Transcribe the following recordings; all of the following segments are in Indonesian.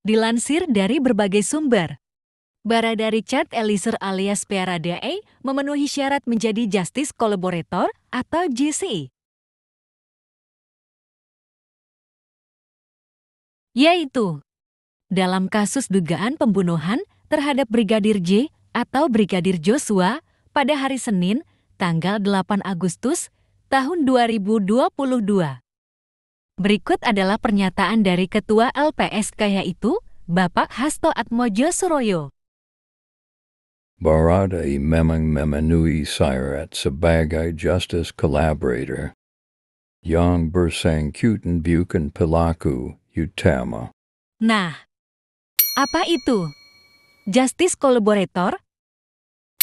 Dilansir dari berbagai sumber, Barada Richard Eliezer alias Baradae memenuhi syarat menjadi Justice Collaborator atau JC, yaitu dalam kasus dugaan pembunuhan terhadap Brigadir J atau Brigadir Joshua pada hari Senin, tanggal 8 Agustus tahun 2022. Berikut adalah pernyataan dari Ketua LPSK yaitu Bapak Hasto Atmojo Suroyo. Barada memang memenuhi syarat sebagai justice collaborator yang bersangkutan bukan pelaku utama. Nah, apa itu Justice Collaborator?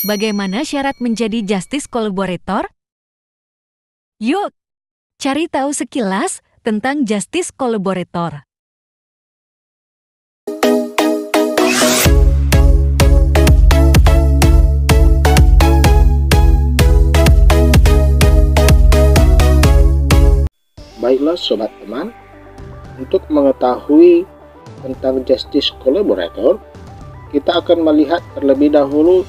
Bagaimana syarat menjadi Justice Collaborator? Yuk, cari tahu sekilas tentang Justice Collaborator. Baiklah sobat teman, untuk mengetahui tentang Justice Collaborator, kita akan melihat terlebih dahulu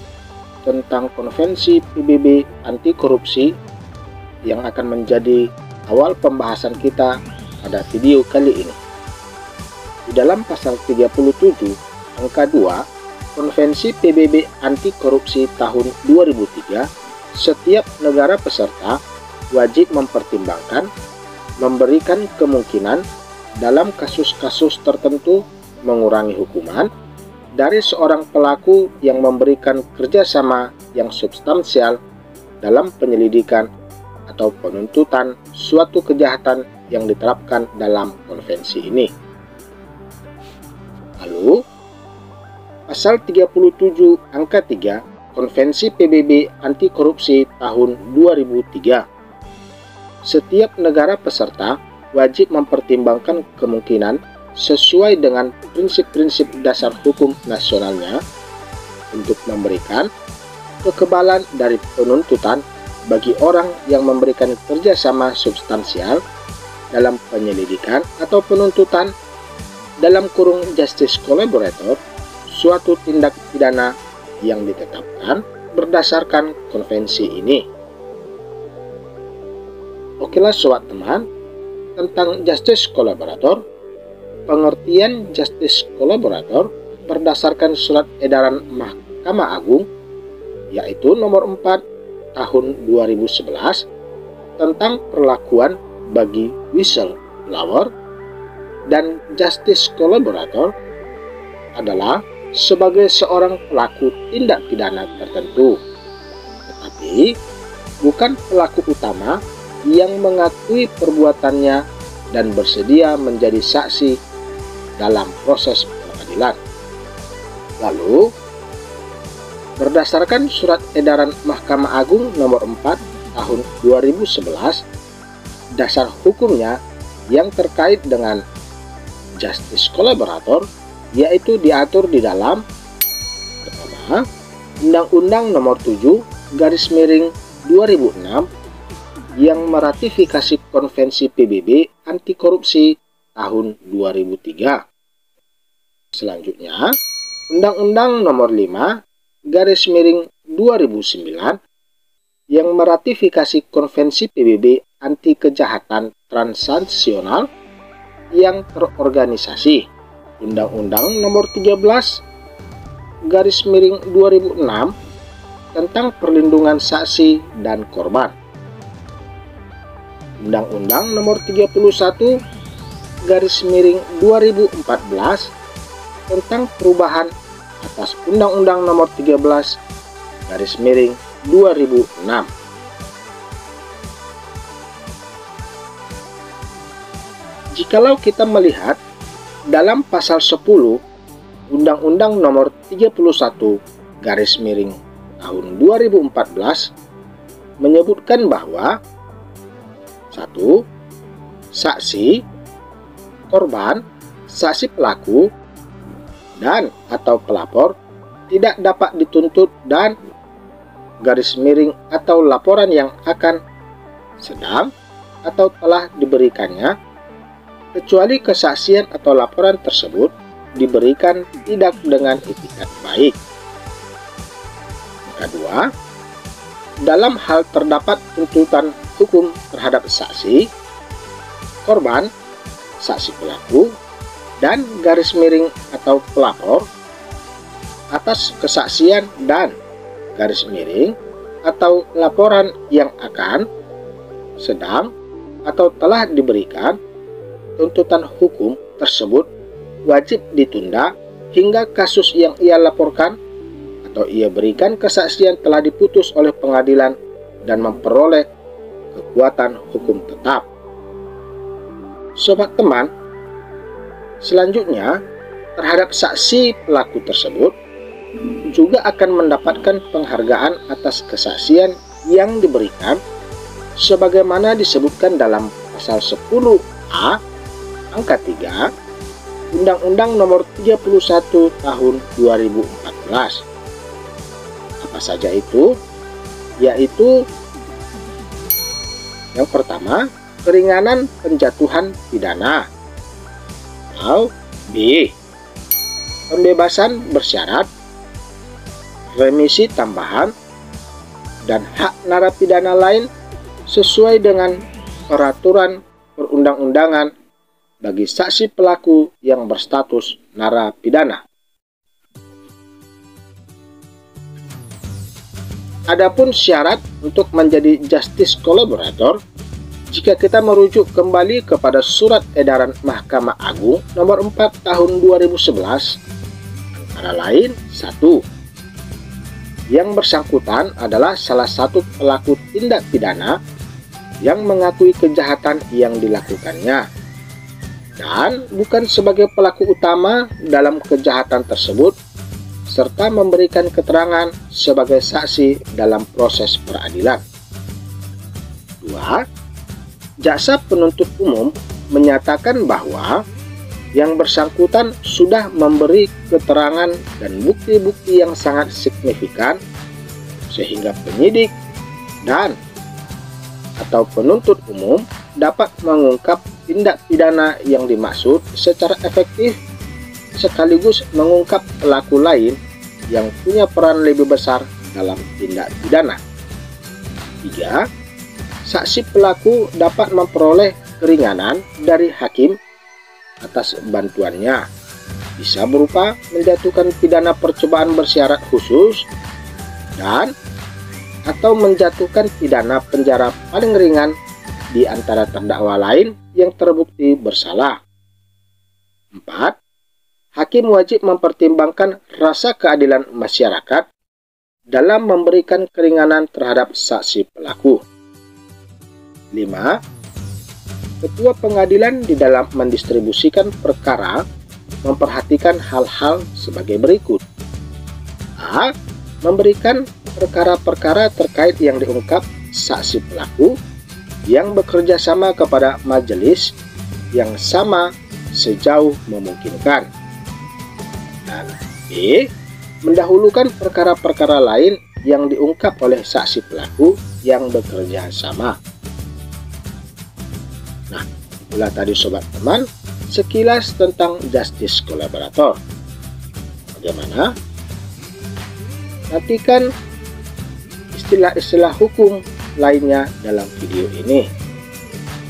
tentang konvensi PBB anti korupsi yang akan menjadi awal pembahasan kita pada video kali ini. Di dalam pasal 37 angka 2 Konvensi PBB anti korupsi tahun 2003, setiap negara peserta wajib mempertimbangkan memberikan kemungkinan dalam kasus-kasus tertentu mengurangi hukuman dari seorang pelaku yang memberikan kerjasama yang substansial dalam penyelidikan atau penuntutan suatu kejahatan yang diterapkan dalam konvensi ini. Lalu, pasal 37 angka 3 Konvensi PBB anti korupsi tahun 2003. Setiap negara peserta wajib mempertimbangkan kemungkinan sesuai dengan prinsip-prinsip dasar hukum nasionalnya untuk memberikan kekebalan dari penuntutan bagi orang yang memberikan kerjasama substansial dalam penyelidikan atau penuntutan dalam kurung Justice Collaborator suatu tindak pidana yang ditetapkan berdasarkan konvensi ini. Okelah sobat teman, tentang Justice Collaborator. Pengertian Justice Collaborator berdasarkan surat edaran Mahkamah Agung yaitu nomor 4 tahun 2011 tentang perlakuan bagi whistleblower, dan Justice Collaborator adalah sebagai seorang pelaku tindak pidana tertentu, tetapi bukan pelaku utama yang mengakui perbuatannya dan bersedia menjadi saksi dalam proses pengadilan. Lalu, berdasarkan surat edaran Mahkamah Agung nomor 4 tahun 2011, dasar hukumnya yang terkait dengan Justice Collaborator yaitu diatur di dalam pertama, Undang-Undang nomor 7 garis miring 2006 yang meratifikasi Konvensi PBB anti korupsi tahun 2003. Selanjutnya, Undang-Undang nomor 5 garis miring 2009 yang meratifikasi Konvensi PBB anti kejahatan transnasional yang terorganisasi, Undang-Undang nomor 13 garis miring 2006 tentang perlindungan saksi dan korban, Undang-Undang nomor 31 garis miring 2014 tentang perubahan atas Undang-Undang nomor 13 garis miring 2006. Jikalau kita melihat dalam pasal 10 Undang-Undang nomor 31 garis miring tahun 2014 menyebutkan bahwa 1. Saksi, korban, saksi pelaku, dan atau pelapor tidak dapat dituntut dan garis miring atau laporan yang akan sedang atau telah diberikannya kecuali kesaksian atau laporan tersebut diberikan tidak dengan itikat baik. Kedua, dalam hal terdapat tuntutan hukum terhadap saksi, korban, saksi pelaku, dan garis miring atau pelapor atas kesaksian dan garis miring atau laporan yang akan, sedang, atau telah diberikan, tuntutan hukum tersebut wajib ditunda hingga kasus yang ia laporkan atau ia berikan kesaksian telah diputus oleh pengadilan dan memperoleh kekuatan hukum tetap. Sobat teman, selanjutnya terhadap saksi pelaku tersebut juga akan mendapatkan penghargaan atas kesaksian yang diberikan sebagaimana disebutkan dalam pasal 10A angka 3 Undang-Undang Nomor 31 Tahun 2014. Apa saja itu? Yaitu yang pertama, keringanan penjatuhan pidana, atau B, pembebasan bersyarat, remisi tambahan, dan hak narapidana lain sesuai dengan peraturan perundang-undangan bagi saksi pelaku yang berstatus narapidana. Adapun syarat untuk menjadi justice collaborator, jika kita merujuk kembali kepada Surat Edaran Mahkamah Agung Nomor 4 Tahun 2011, antara lain 1. Yang bersangkutan adalah salah satu pelaku tindak pidana yang mengakui kejahatan yang dilakukannya dan bukan sebagai pelaku utama dalam kejahatan tersebut, serta memberikan keterangan sebagai saksi dalam proses peradilan. 2. Jaksa penuntut umum menyatakan bahwa yang bersangkutan sudah memberi keterangan dan bukti-bukti yang sangat signifikan sehingga penyidik dan atau penuntut umum dapat mengungkap tindak pidana yang dimaksud secara efektif sekaligus mengungkap pelaku lain yang punya peran lebih besar dalam tindak pidana. 3. Saksi pelaku dapat memperoleh keringanan dari hakim atas bantuannya, bisa berupa menjatuhkan pidana percobaan bersyarat khusus dan atau menjatuhkan pidana penjara paling ringan di antara terdakwa lain yang terbukti bersalah. 4. Hakim wajib mempertimbangkan rasa keadilan masyarakat dalam memberikan keringanan terhadap saksi pelaku. 5. Ketua pengadilan di dalam mendistribusikan perkara memperhatikan hal-hal sebagai berikut. A. Memberikan perkara-perkara terkait yang diungkap saksi pelaku yang bekerja sama kepada majelis yang sama sejauh memungkinkan. Dan B. Mendahulukan perkara-perkara lain yang diungkap oleh saksi pelaku yang bekerja sama. Nah, itulah tadi sobat teman sekilas tentang justice collaborator. Bagaimana? Nantikan istilah-istilah hukum lainnya dalam video ini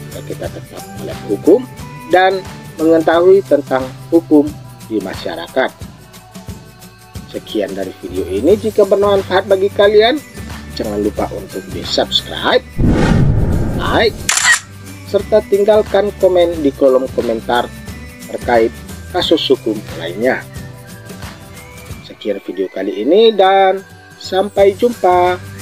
agar kita tetap melek hukum dan mengetahui tentang hukum di masyarakat. Sekian dari video ini. Jika bermanfaat bagi kalian, jangan lupa untuk di subscribe, like, serta tinggalkan komen di kolom komentar terkait kasus hukum lainnya. Sekian video kali ini dan sampai jumpa.